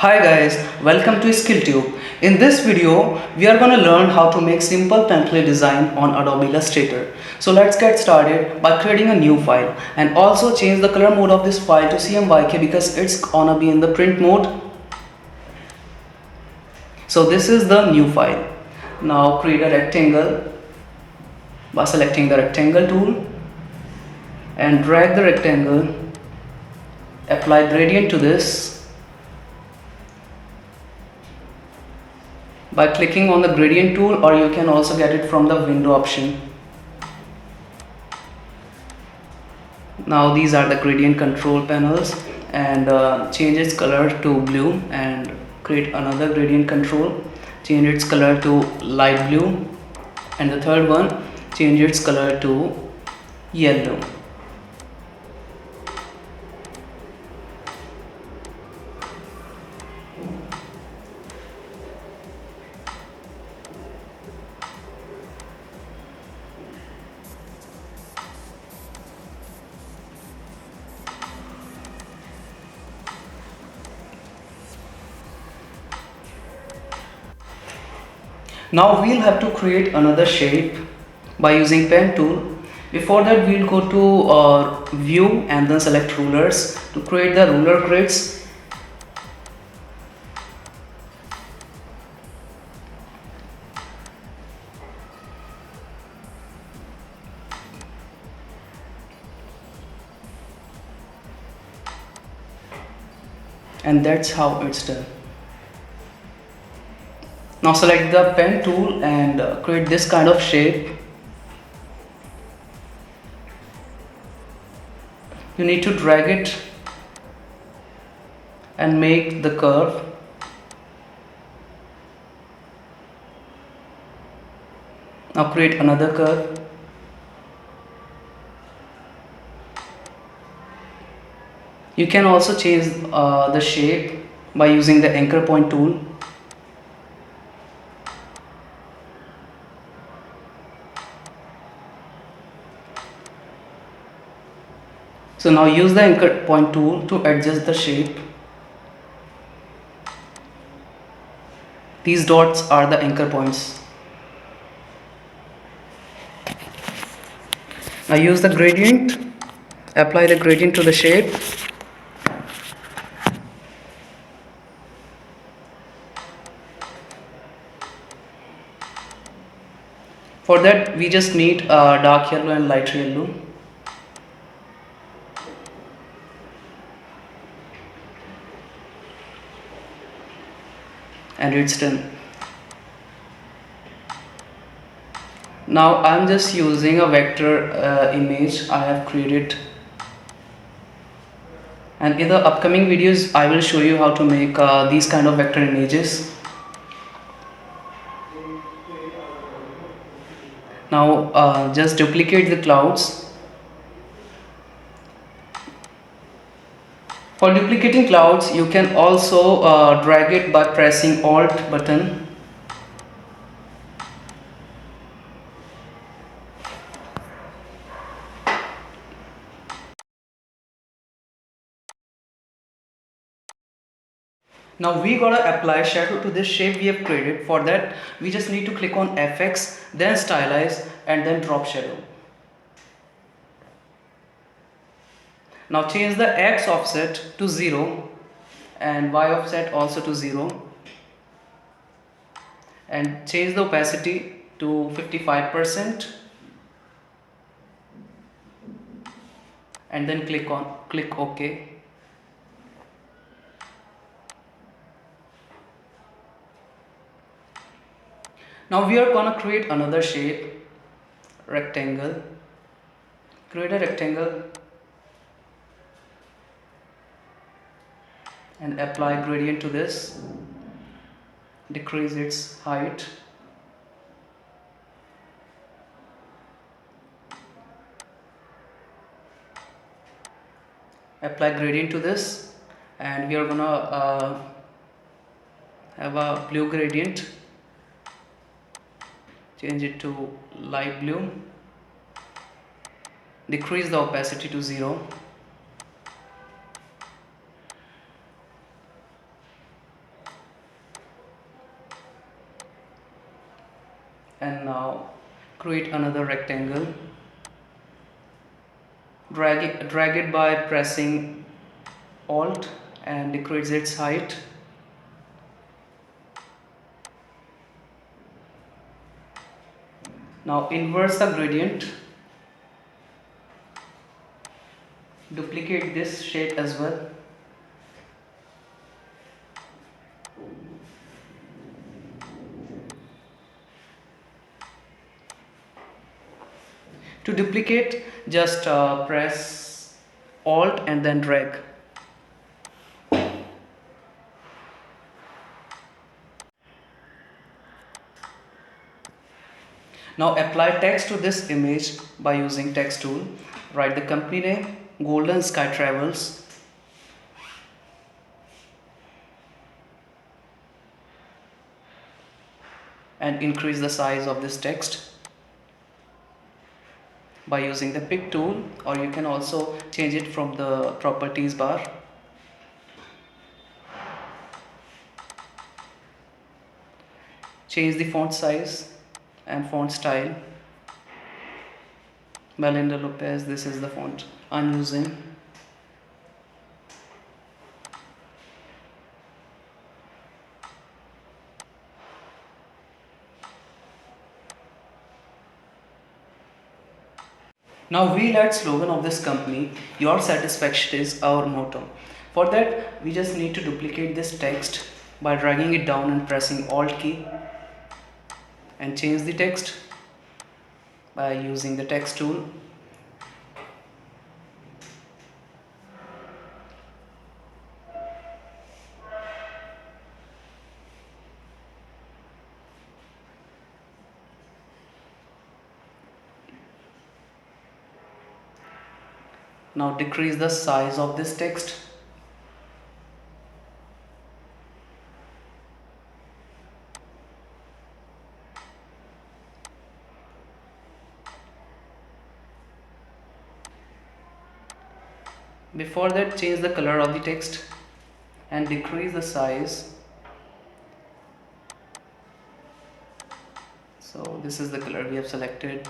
Hi guys, welcome to SkillTube. In this video, we are going to learn how to make simple pamphlet design on Adobe Illustrator. So let's get started by creating a new file and also change the color mode of this file to CMYK because it's gonna be in the print mode. So this is the new file. Now create a rectangle by selecting the rectangle tool and drag the rectangle, apply gradient to this by clicking on the gradient tool, or you can also get it from the window option. Now these are the gradient control panels, and change its color to blue and create another gradient control, change its color to light blue, and the third one change its color to yellow. Now we'll have to create another shape by using pen tool. Before that, we'll go to view and then select rulers to create the ruler grids. And that's how it's done. Now select the pen tool and create this kind of shape. You need to drag it and make the curve. Now create another curve. You can also change the shape by using the anchor point tool. So now use the anchor point tool to adjust the shape. These dots are the anchor points. Now use the gradient, apply the gradient to the shape. For that, we just need dark yellow and light yellow. And it's done. Now I'm just using a vector image I have created, and in the upcoming videos I will show you how to make these kind of vector images. Now just duplicate the clouds. For duplicating clouds, you can also drag it by pressing Alt button. Now we gotta apply shadow to this shape we have created. For that, we just need to click on FX, then stylize, and then drop shadow. Now change the X offset to 0 and Y offset also to 0, and change the opacity to 55%, and then click OK. Now we are gonna create another shape, rectangle. Create a rectangle and apply gradient to this, decrease its height. Apply gradient to this, and we are gonna have a blue gradient. Change it to light blue, decrease the opacity to 0, create another rectangle, drag it by pressing Alt and decrease its height. Now inverse the gradient, duplicate this shape as well. To duplicate, just press Alt and then drag. Now apply text to this image by using text tool. Write the company name, Golden Sky Travels. And increase the size of this text by using the pick tool, or you can also change it from the properties bar. Change the font size and font style. Melinda Lopez, this is the font I'm using. Now we'll add slogan of this company, your satisfaction is our motto. For that we just need to duplicate this text by dragging it down and pressing Alt key, and change the text by using the text tool. Now decrease the size of this text. Before that, change the color of the text and decrease the size. So this is the color we have selected.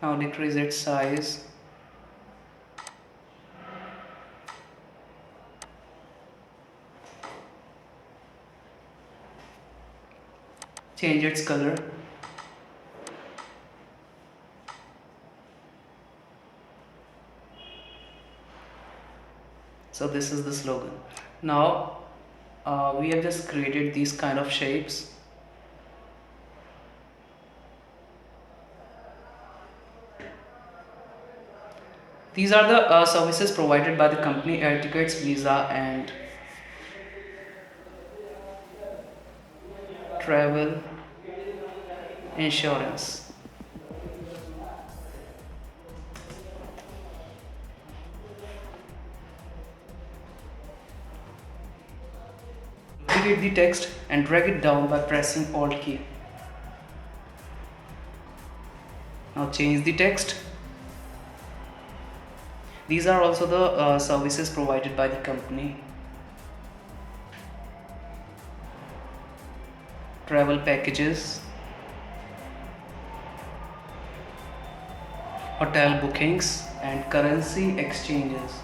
Now decrease its size. Change its color. So this is the slogan. Now we have just created these kind of shapes. These are the services provided by the company: air tickets, visa and travel insurance. Duplicate the text and drag it down by pressing Alt key. Now change the text. These are also the services provided by the company: travel packages, hotel bookings and currency exchanges.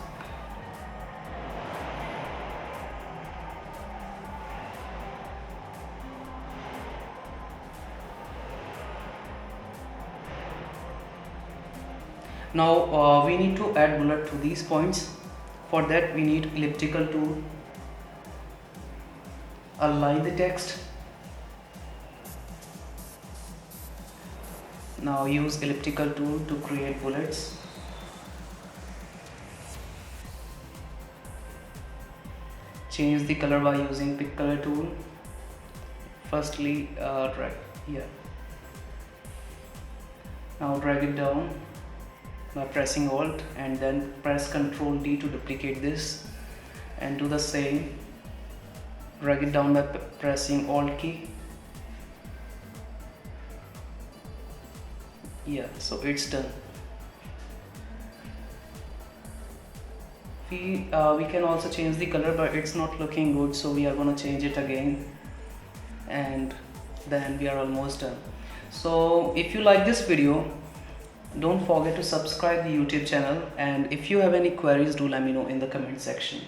Now we need to add bullet to these points. For that we need elliptical tool. Align the text. Now use elliptical tool to create bullets. Change the color by using pick color tool. Firstly drag here. Now drag it down by pressing Alt and then press Ctrl D to duplicate this, and do the same. Drag it down by pressing Alt key. Yeah, so it's done. we can also change the color, but it's not looking good, so we are going to change it again, and then we are almost done. So if you like this video, don't forget to subscribe the YouTube channel, and if you have any queries, do let me know in the comment section.